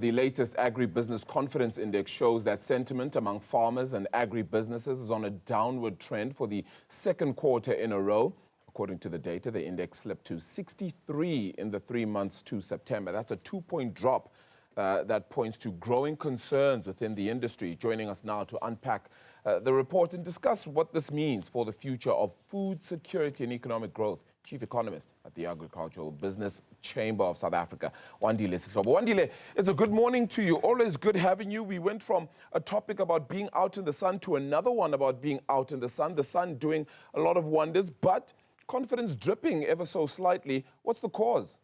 The latest Agribusiness Confidence Index shows that sentiment among farmers and agribusinesses is on a downward trend for the second quarter in a row. According to the data, the index slipped to 63 in the 3 months to September. That's a 2-point drop that points to growing concerns within the industry. Joining us now to unpack the report and discuss what this means for the future of food security and economic growth, Chief Economist at the Agricultural Business Chamber of South Africa, Wandile Sihlobo. Wandile, it's a good morning to you. Always good having you. We went from a topic about being out in the sun to another one about being out in the sun doing a lot of wonders, but confidence dripping ever so slightly. What's the cause?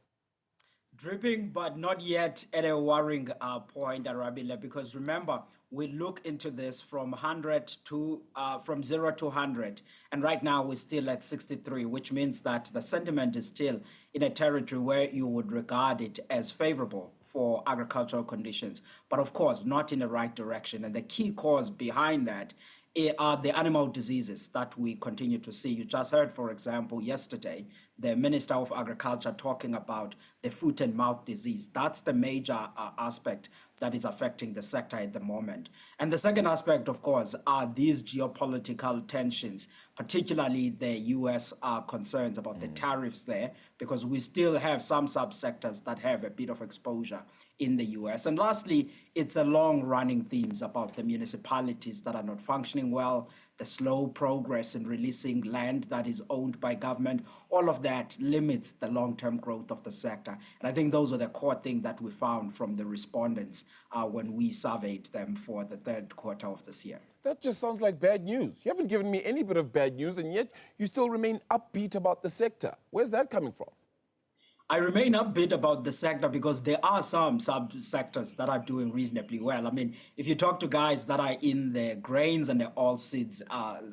Dripping, but not yet at a worrying point, Arabile, because remember, we look into this from 100 to from 0 to 100, and right now we're still at 63, which means that the sentiment is still in a territory where you would regard it as favorable for agricultural conditions, but of course not in the right direction. And the key cause behind that are the animal diseases that we continue to see. You just heard, for example, yesterday, the Minister of Agriculture talking about the foot and mouth disease. That's the major aspect that is affecting the sector at the moment. And the second aspect, of course, are these geopolitical tensions, particularly the U.S. concerns about the tariffs there, because we still have some subsectors that have a bit of exposure in the U.S. And lastly, it's a long-running themes about the municipalities that are not functioning well, the slow progress in releasing land that is owned by government. All of that limits the long-term growth of the sector. And I think those are the core things that we found from the respondents when we surveyed them for the third quarter of this year. That just sounds like bad news. You haven't given me any bit of bad news, and yet you still remain upbeat about the sector. Where's that coming from? I remain upbeat about the sector because there are some sub-sectors that are doing reasonably well. I mean, if you talk to guys that are in the grains and the oilseeds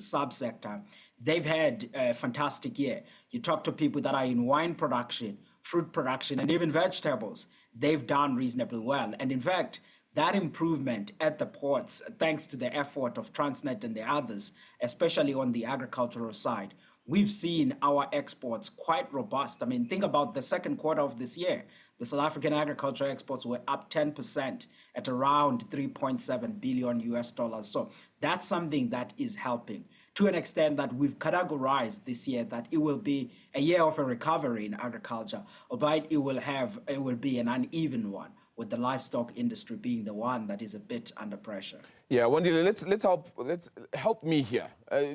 sub-sector, they've had a fantastic year. You talk to people that are in wine production, fruit production, and even vegetables, they've done reasonably well. And in fact, that improvement at the ports, thanks to the effort of Transnet and the others, especially on the agricultural side, we've seen our exports quite robust. I mean, think about the second quarter of this year. The South African agriculture exports were up 10% at around $3.7 billion US. So that's something that is helping to an extent that we've categorized this year that it will be a year of a recovery in agriculture, albeit it will be an uneven one, with the livestock industry being the one that is a bit under pressure. Yeah, Wandile, let's help me here.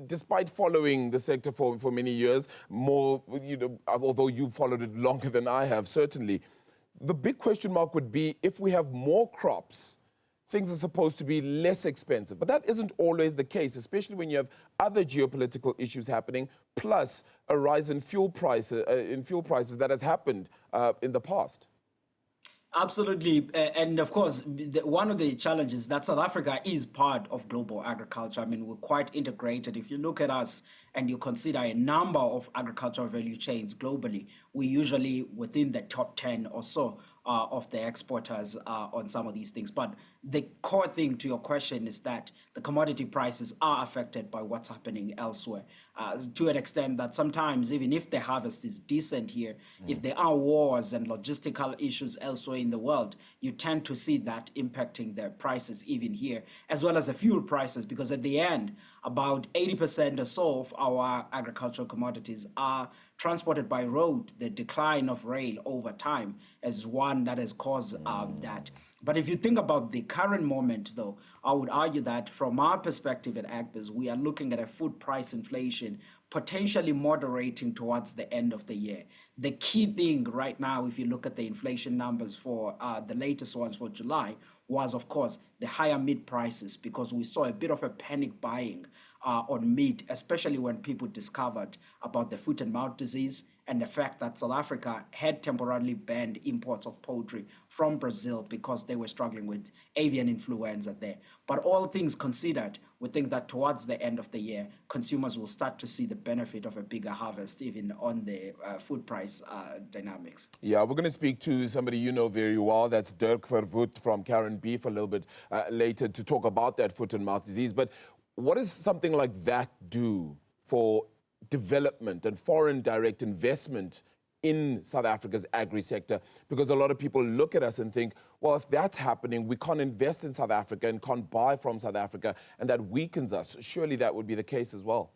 Despite following the sector for many years, more, although you followed it longer than I have, certainly, the big question mark would be if we have more crops, things are supposed to be less expensive. But that isn't always the case, especially when you have other geopolitical issues happening, plus a rise in fuel prices that has happened in the past. Absolutely. And of course, one of the challenges that South Africa is part of global agriculture. I mean, we're quite integrated. If you look at us and you consider a number of agricultural value chains globally, we're usually within the top 10 or so of the exporters on some of these things. But the core thing to your question is that the commodity prices are affected by what's happening elsewhere to an extent that sometimes, even if the harvest is decent here, if there are wars and logistical issues elsewhere in the world, you tend to see that impacting the prices even here, as well as the fuel prices, because at the end, about 80% or so of our agricultural commodities are transported by road. The decline of rail over time is one that has caused that. But if you think about the current moment, though, I would argue that from our perspective at Agbiz, we are looking at a food price inflation potentially moderating towards the end of the year. The key thing right now, if you look at the inflation numbers for the latest ones for July, was, of course, the higher meat prices, because we saw a bit of a panic buying on meat, especially when people discovered about the foot and mouth disease and the fact that South Africa had temporarily banned imports of poultry from Brazil because they were struggling with avian influenza there. But all things considered, we think that towards the end of the year, consumers will start to see the benefit of a bigger harvest, even on the food price dynamics. Yeah, we're going to speak to somebody you know very well. That's Dirk Verwoerd from Karen Beef a little bit later to talk about that foot and mouth disease. But what does something like that do for development and foreign direct investment in South Africa's agri-sector? Because a lot of people look at us and think, well, if that's happening, we can't invest in South Africa and can't buy from South Africa, and that weakens us. Surely that would be the case as well.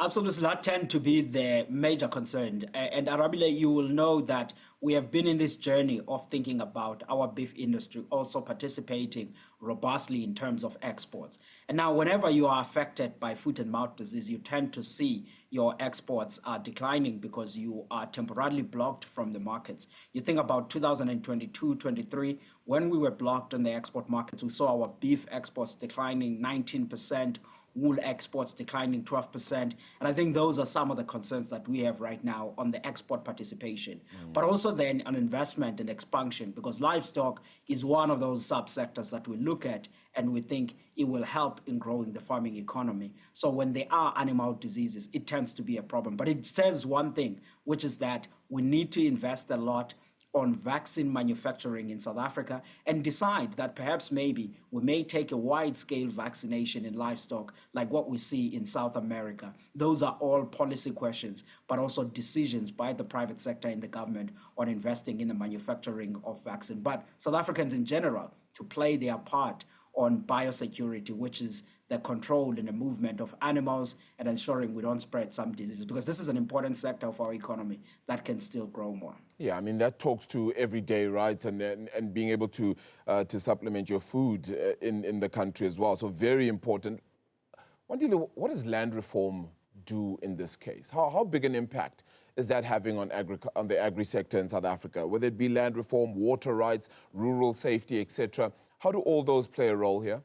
Absolutely, that tend to be the major concern. And Arabile, you will know that we have been in this journey of thinking about our beef industry also participating robustly in terms of exports. And now, whenever you are affected by foot and mouth disease, you tend to see your exports are declining because you are temporarily blocked from the markets. You think about 2022-23, when we were blocked on the export markets, we saw our beef exports declining 19%, wool exports declining 12%. And I think those are some of the concerns that we have right now on the export participation, but also then on investment and expansion, because livestock is one of those subsectors that we look at and we think it will help in growing the farming economy. So when there are animal diseases, it tends to be a problem. But it says one thing, which is that we need to invest a lot on vaccine manufacturing in South Africa and decide that perhaps maybe we may take a wide-scale vaccination in livestock like what we see in South America. Those are all policy questions, but also decisions by the private sector and the government on investing in the manufacturing of vaccine. But South Africans in general to play their part on biosecurity, which is the control and the movement of animals and ensuring we don't spread some diseases, because this is an important sector of our economy that can still grow more. Yeah, I mean, that talks to everyday rights and being able to supplement your food in the country as well. So very important. Wandile, what does land reform do in this case? How big an impact is that having on the agri-sector in South Africa? Whether it be land reform, water rights, rural safety, etc. How do all those play a role here?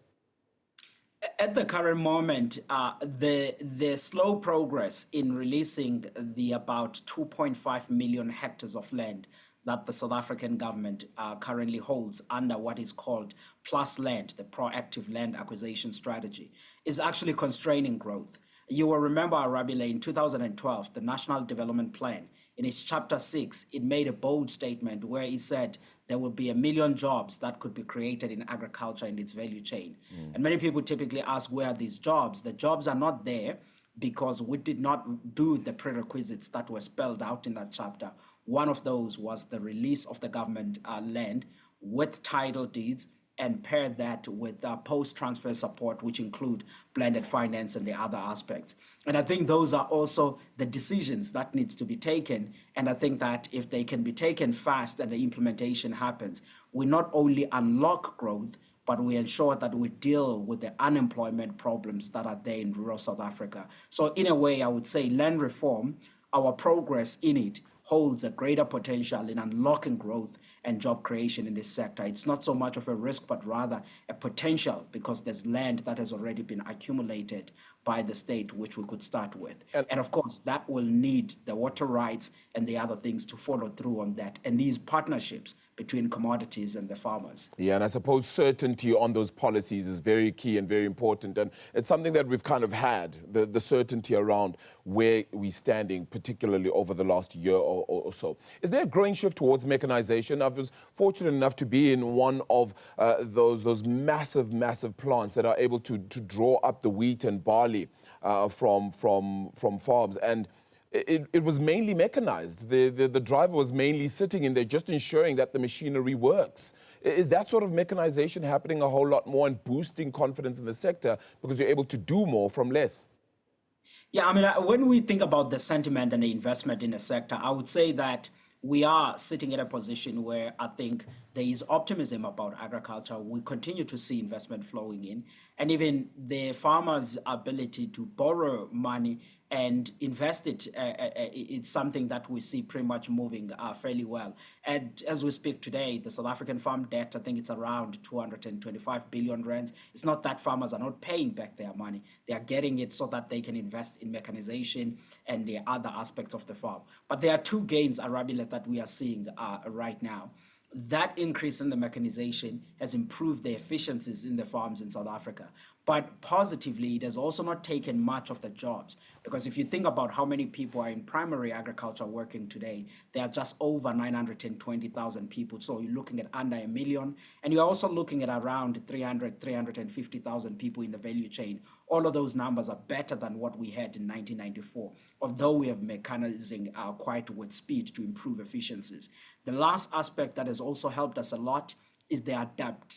At the current moment, the slow progress in releasing the about 2.5 million hectares of land that the South African government currently holds under what is called Plus Land, the proactive land acquisition strategy, is actually constraining growth. You will remember, Arabile, in 2012, the National Development Plan, in its chapter 6, it made a bold statement where it said there will be 1 million jobs that could be created in agriculture and its value chain. And many people typically ask, where are these jobs? The jobs are not there because we did not do the prerequisites that were spelled out in that chapter. One of those was the release of the government land with title deeds and pair that with post-transfer support, which include blended finance and the other aspects. And I think those are also the decisions that needs to be taken. And I think that if they can be taken fast and the implementation happens, we not only unlock growth, but we ensure that we deal with the unemployment problems that are there in rural South Africa. So in a way, I would say land reform, our progress in it, holds a greater potential in unlocking growth and job creation in this sector. It's not so much of a risk, but rather a potential, because there's land that has already been accumulated by the state, which we could start with. And of course, that will need the water rights and the other things to follow through on that. And these partnerships between commodities and the farmers. Yeah, and I suppose certainty on those policies is very key and very important. And it's something that we've kind of had, the certainty around where we're standing, particularly over the last year or so. Is there a growing shift towards mechanization? I was fortunate enough to be in one of those massive plants that are able to draw up the wheat and barley from farms. And it was mainly mechanized. The driver was mainly sitting in there just ensuring that the machinery works. Is that sort of mechanization happening a whole lot more and boosting confidence in the sector because you're able to do more from less? Yeah, I mean, when we think about the sentiment and the investment in the sector, I would say that we are sitting in a position where I think there is optimism about agriculture. We continue to see investment flowing in, and even the farmers' ability to borrow money and invest it, it's something that we see pretty much moving fairly well. And as we speak today, the South African farm debt, I think it's around 225 billion rands. It's not that farmers are not paying back their money. They are getting it so that they can invest in mechanization and the other aspects of the farm. But there are two gains, Arabile, that we are seeing right now. That increase in the mechanization has improved the efficiencies in the farms in South Africa. But positively, it has also not taken much of the jobs, because if you think about how many people are in primary agriculture working today, there are just over 920,000 people. So you're looking at under 1 million, and you're also looking at around 350,000 people in the value chain. All of those numbers are better than what we had in 1994, although we have mechanizing quite with speed to improve efficiencies. The last aspect that has also helped us a lot is the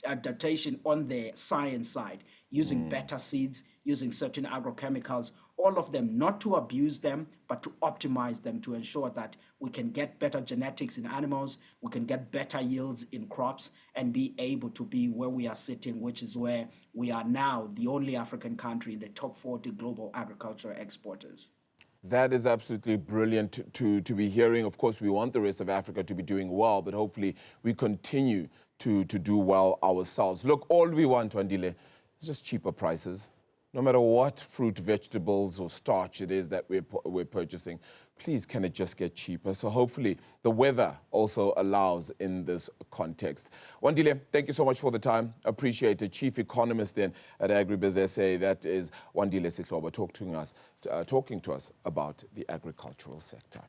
adaptation on the science side, using better seeds, using certain agrochemicals, all of them, not to abuse them, but to optimize them to ensure that we can get better genetics in animals, we can get better yields in crops, and be able to be where we are sitting, which is where we are now, the only African country in the top 40 global agricultural exporters. That is absolutely brilliant to be hearing. Of course, we want the rest of Africa to be doing well, but hopefully we continue to do well ourselves. Look, all we want, Wandile, is just cheaper prices. No matter what fruit, vegetables, or starch it is that we're purchasing, please, can it just get cheaper? So hopefully the weather also allows in this context. Wandile, thank you so much for the time. Appreciate it. Chief Economist then at Agribusiness SA, that is Wandile Sihlobo, talking to us about the agricultural sector.